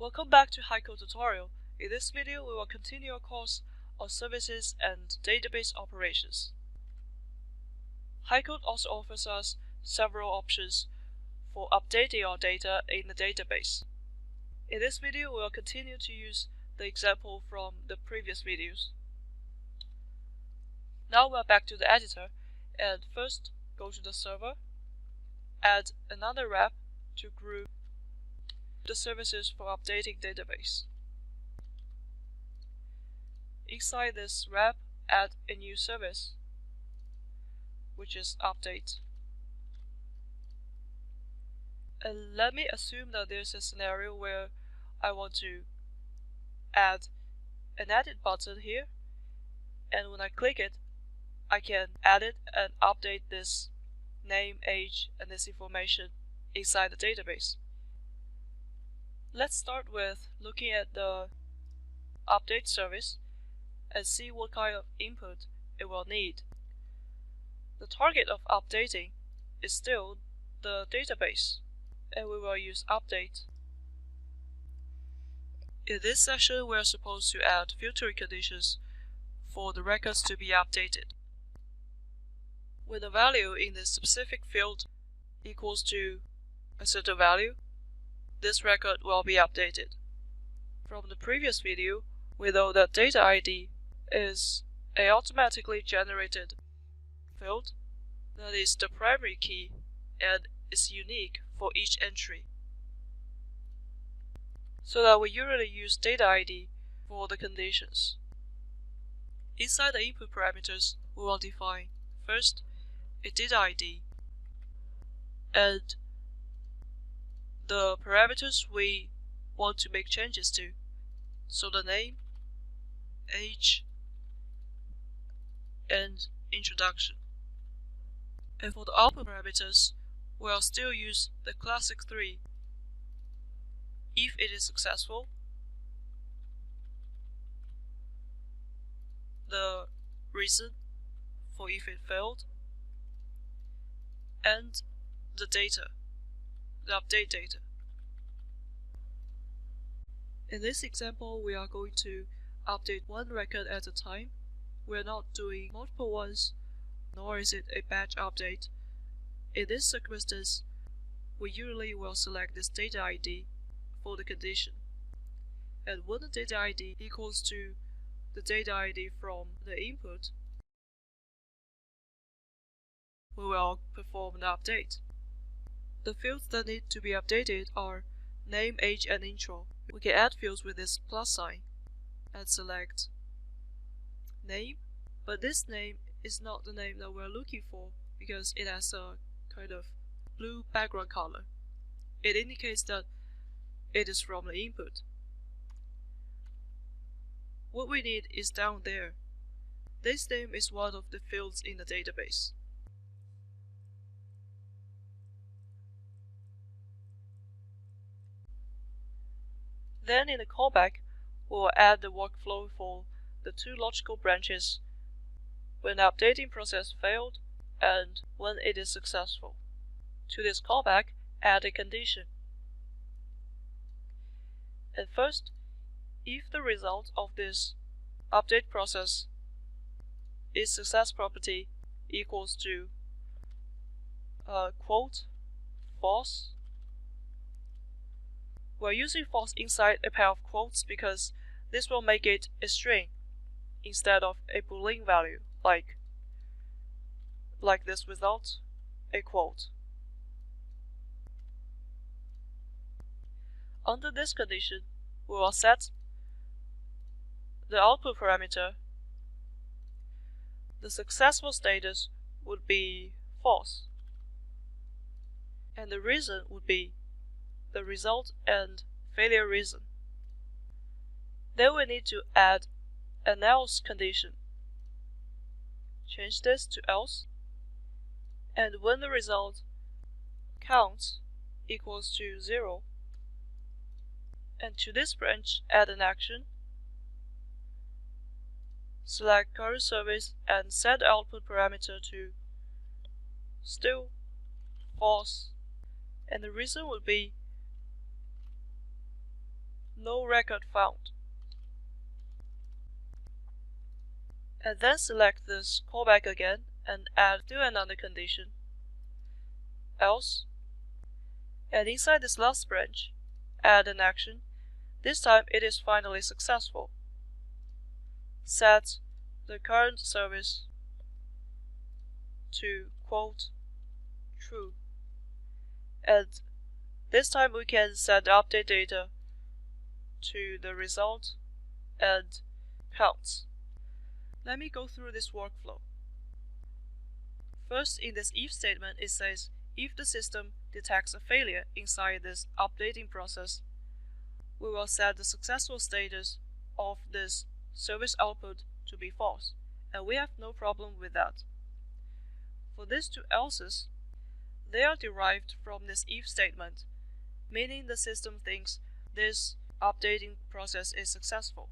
Welcome back to Haiku tutorial. In this video, we will continue our course on services and database operations. Haiku also offers us several options for updating our data in the database. In this video, we will continue to use the example from the previous videos. Now we are back to the editor, and first go to the server, add another wrap to group the services for updating database. Inside this wrap, add a new service, which is update. And let me assume that there's a scenario where I want to add an edit button here, and when I click it, I can edit and update this name, age, and this information inside the database. Let's start with looking at the update service and see what kind of input it will need. The target of updating is still the database, and we will use update. In this session, we are supposed to add filtering conditions for the records to be updated. When the value in the specific field equals to a certain value, this record will be updated. From the previous video, we know that data ID is an automatically generated field that is the primary key and is unique for each entry, so that we usually use data ID for the conditions. Inside the input parameters, we will define first a data ID and the parameters we want to make changes to, so the name, age, and introduction. And for the output parameters, we'll still use the classic 3. If it is successful, the reason for if it failed, and the data, the update data. In this example, we are going to update one record at a time. We are not doing multiple ones, nor is it a batch update. In this circumstance, we usually will select this data ID for the condition. And when the data ID equals to the data ID from the input, we will perform the update. The fields that need to be updated are name, age, and intro. We can add fields with this plus sign and select name, but this name is not the name that we're looking for because it has a kind of blue background color. It indicates that it is from the input. What we need is down there. This name is one of the fields in the database. Then in the callback, we will add the workflow for the two logical branches when the updating process failed and when it is successful. To this callback, add a condition. And first, if the result of this update process is success property equals to quote false. We're using false inside a pair of quotes because this will make it a string instead of a Boolean value, like this without a quote. Under this condition, we will set the output parameter. The successful status would be false, and the reason would be the result and failure reason. Then we need to add an else condition. Change this to else, and when the result counts equals to 0, and to this branch add an action. Select current service and set the output parameter to still false, and the reason would be no record found. And then select this callback again and add still another condition, else. And inside this last branch, add an action. This time it is finally successful. Set the current service to quote true. And this time we can set the update data to the result and counts. Let me go through this workflow. First, in this if statement, it says if the system detects a failure inside this updating process, we will set the successful status of this service output to be false, and we have no problem with that. For these two else's, they are derived from this if statement, meaning the system thinks this updating process is successful.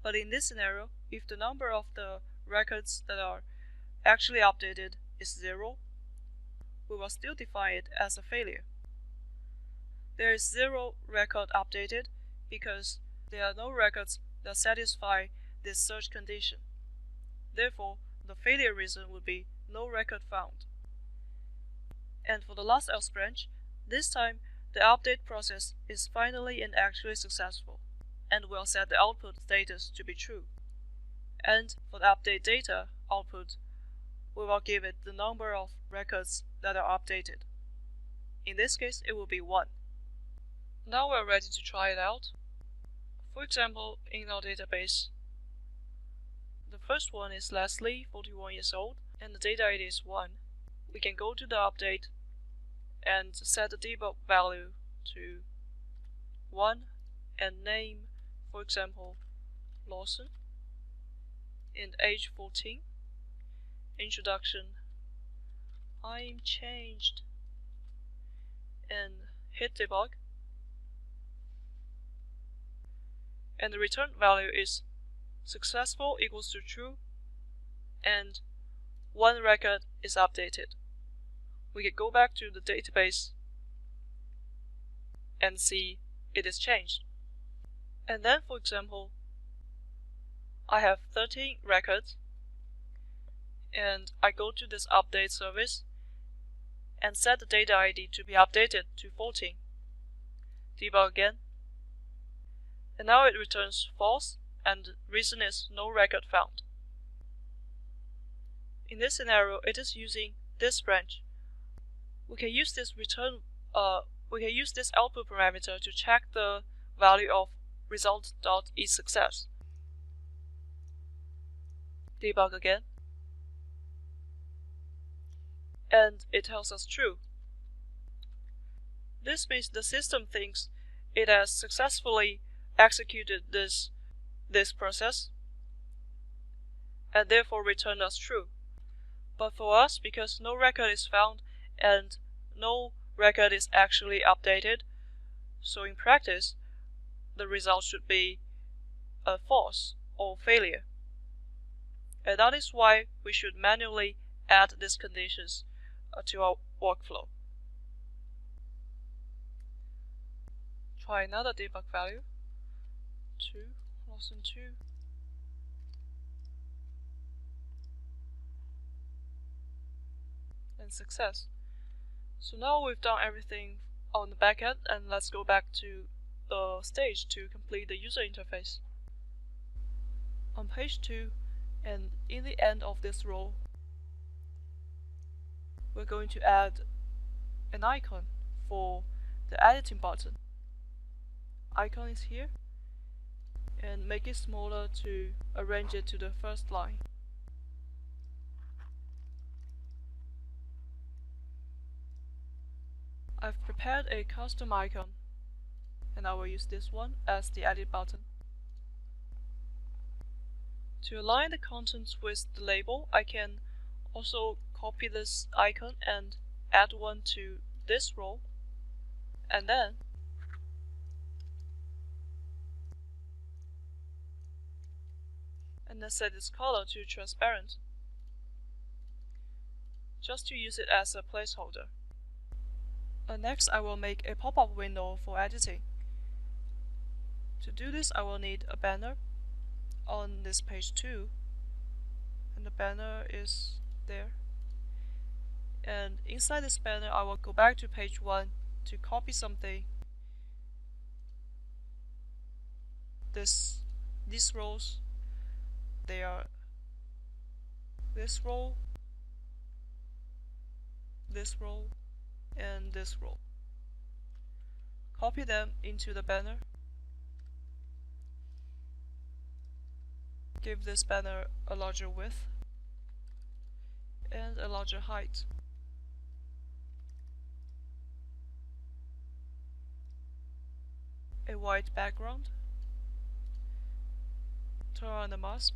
But in this scenario, if the number of the records that are actually updated is 0, we will still define it as a failure. There is 0 record updated because there are no records that satisfy this search condition. Therefore, the failure reason would be no record found. And for the last else branch, this time the update process is finally and actually successful, and we'll set the output status to be true. And for the update data output, we will give it the number of records that are updated. In this case, it will be 1. Now we're ready to try it out. For example, in our database, the first one is Leslie, 41 years old, and the data ID is 1. We can go to the update and set the debug value to 1 and name, for example, Lawson, and age 14. Introduction, I'm changed, and hit debug. And the return value is successful equals to true, and 1 record is updated. We can go back to the database and see it is changed. And then, for example, I have 13 records, and I go to this update service and set the data ID to be updated to 14. Debug again. And now it returns false, and the reason is no record found. In this scenario, it is using this branch. We can use this output parameter to check the value of result.isSuccess. Debug again. And it tells us true. This means the system thinks it has successfully executed this process and therefore returned us true. But for us, because no record is found and no record is actually updated, so in practice, the result should be a false or failure. And that is why we should manually add these conditions to our workflow. Try another debug value. 2, Lawson 2. And success. So now we've done everything on the backend, and let's go back to the stage to complete the user interface. On page 2, and in the end of this row, we're going to add an icon for the editing button. Icon is here, and make it smaller to arrange it to the first line. I've prepared a custom icon, and I will use this one as the edit button. To align the contents with the label, I can also copy this icon and add one to this row, and then set its color to transparent, just to use it as a placeholder. Next, I will make a pop-up window for editing. To do this, I will need a banner on this page 2, and the banner is there. And inside this banner, I will go back to page 1 to copy something. These rows, they are this row, and this row. Copy them into the banner. Give this banner a larger width and a larger height. A white background. Turn on the mask.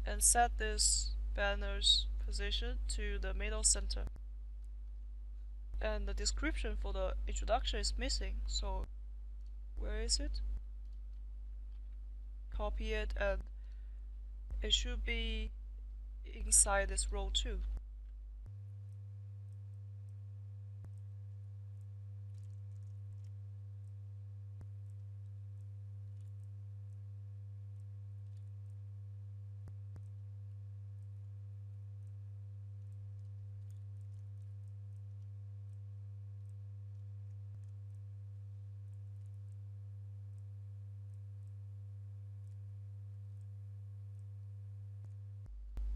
And set this banner's position to the middle center. And the description for the introduction is missing, so where is it? Copy it, and it should be inside this row too.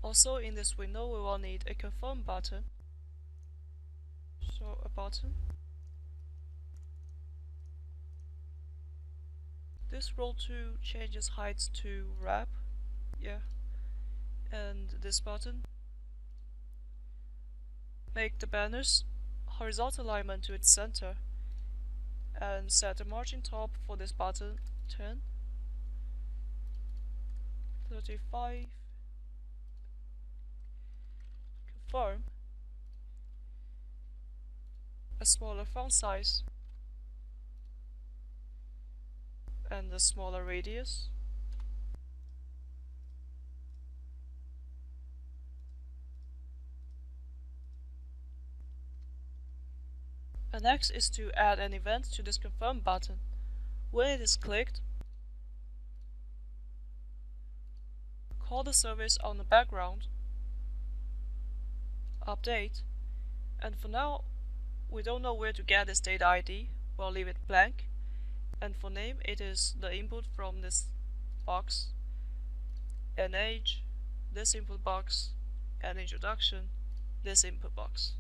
Also, in this window, we will need a confirm button. So a button. This row 2 changes height to wrap. Yeah. And this button. Make the banner's horizontal alignment to its center. And set the margin top for this button 10, 35. Confirm. A smaller font size and a smaller radius. And next is to add an event to this confirm button. When it is clicked, call the service on the background, update, and for now we don't know where to get this data ID. We'll leave it blank, and for name it is the input from this box, and age, this input box, and introduction, this input box.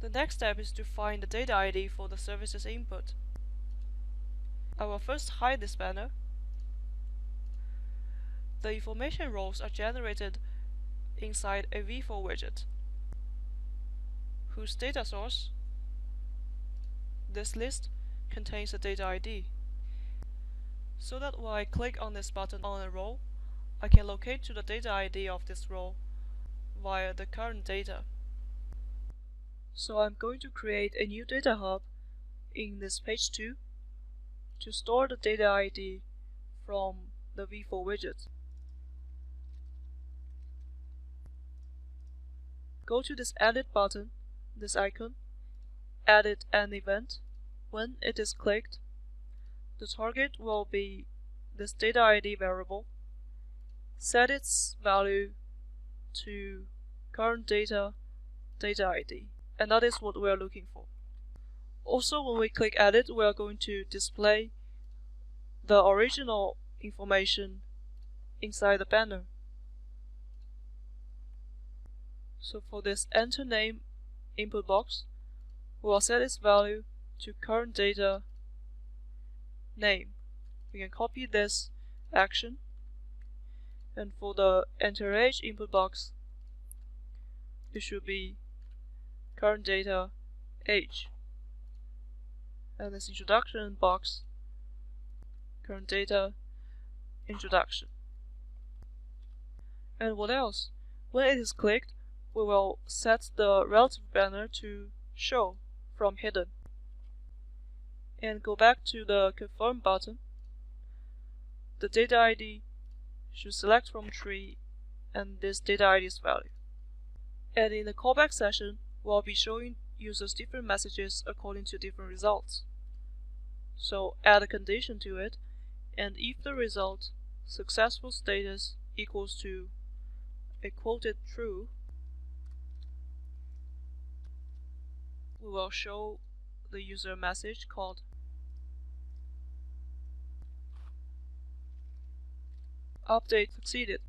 The next step is to find the data ID for the service's input. I will first hide this banner. The information rows are generated inside a v4 widget, whose data source, this list, contains the data ID. So that when I click on this button on a row, I can locate to the data ID of this row via the current data. So I'm going to create a new data hub in this page 2 to store the data ID from the v4 widget. Go to this edit button, this icon, edit an event. When it is clicked, the target will be this data ID variable. Set its value to current data ID, and that is what we are looking for. Also, when we click edit, we are going to display the original information inside the banner. So for this enter name input box, we will set its value to current data name. We can copy this action, and for the enter age input box, it should be current data age, and this introduction box, current data introduction. And what else? When it is clicked, we will set the relative banner to show from hidden, and go back to the confirm button. The data ID should select from tree and this data ID's value. And in the callback session, will be showing users different messages according to different results. So add a condition to it, and if the result successful status equals to a quoted true, we will show the user a message called update succeeded.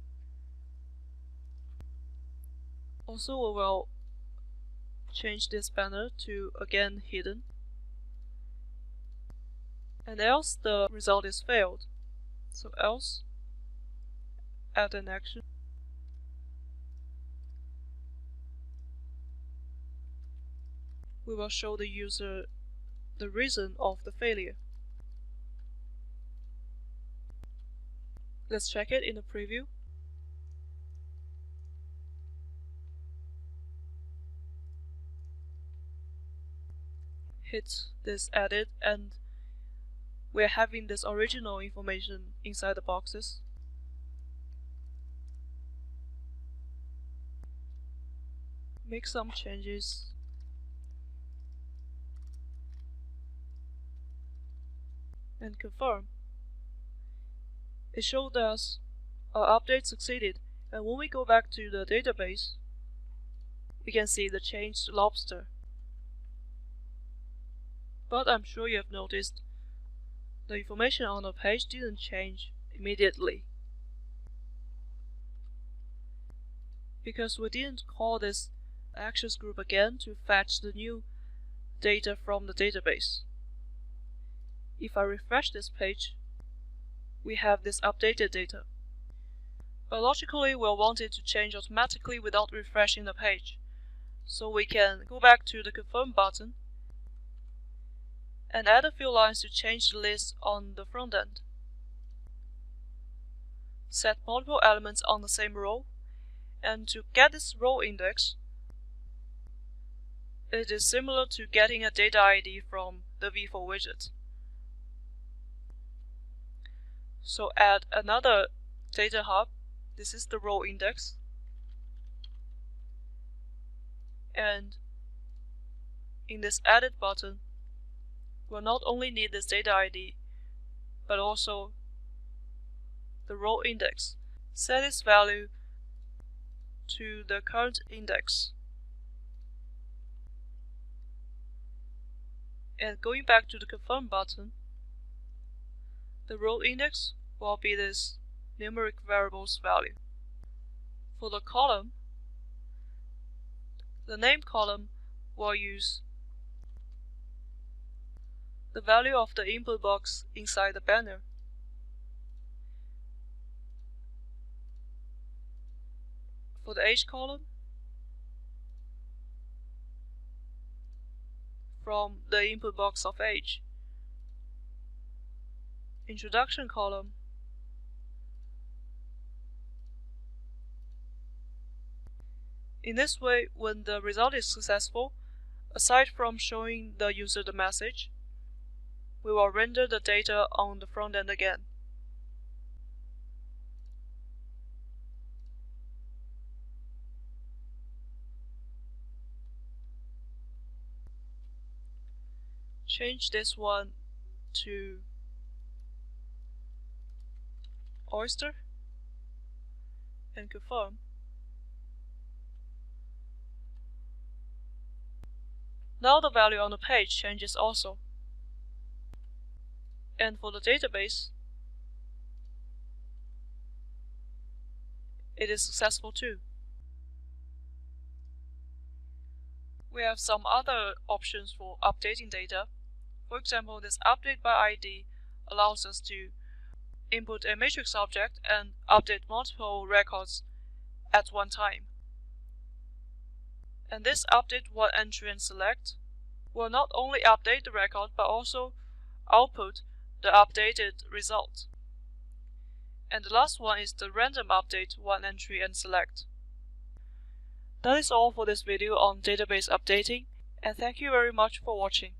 Also, we will change this banner to again hidden, and else the result is failed. So else add an action. We will show the user the reason of the failure. Let's check it in the preview. Hit this edit, and we're having this original information inside the boxes. Make some changes. And confirm. It showed us our update succeeded, and when we go back to the database, we can see the changed lobster. But I'm sure you have noticed the information on the page didn't change immediately, because we didn't call this actions group again to fetch the new data from the database. If I refresh this page, we have this updated data. But logically, we'll want it to change automatically without refreshing the page. So we can go back to the confirm button and add a few lines to change the list on the front end. Set multiple elements on the same row, and to get this row index, it is similar to getting a data ID from the v4 widget. So add another data hub. This is the row index. And in this edit button, we'll not only need this data ID, but also the row index. Set its value to the current index. And going back to the confirm button, the row index will be this numeric variable's value. For the column, the name column will use the value of the input box inside the banner. For the age column, from the input box of age. Introduction column, in this way, when the result is successful, aside from showing the user the message, we will render the data on the front end again. Change this one to oyster and confirm. Now the value on the page changes also. And for the database, it is successful too. We have some other options for updating data. For example, this update by ID allows us to input a matrix object and update multiple records at one time. And this update one entry and select will not only update the record but also output the updated result. And the last one is the random update one entry and select. That is all for this video on database updating, and thank you very much for watching.